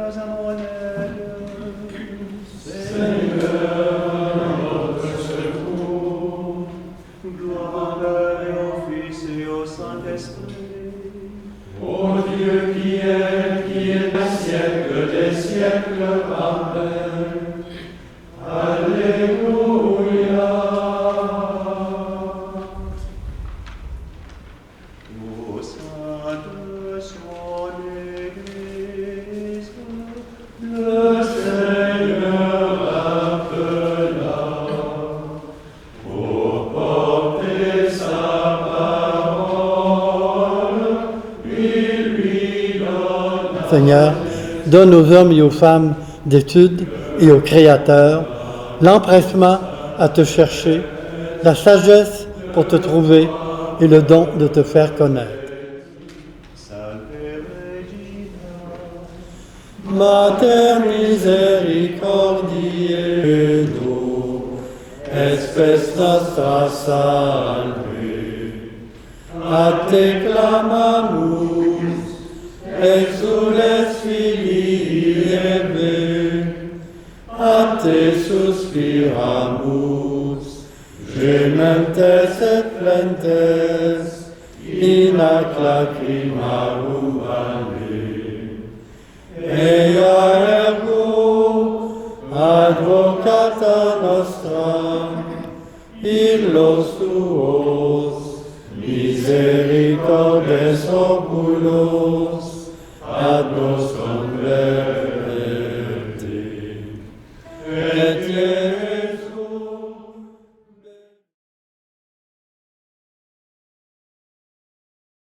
à mon aide. Seigneur, notre secours. Gloire au Père et au Fils et au Saint-Esprit. Ô Dieu qui est au siècle des siècles. Amen. Alléluia. Au sein de son Église, Le Seigneur appela pour porter sa parole, il lui donne. Seigneur, donne aux hommes et aux femmes d'études et aux créateurs l'empressement à te chercher, la sagesse pour te trouver et le don de te faire connaître. Salve Regina, Mater misericordiae, espes nostra salve, a te clamamus, exules filii Eve, a te suspiramus, gementes et plentes, in ac lacrimarum vale. Ea ergo, advocata nostra, illos tuos, misericordes oculos, ad nos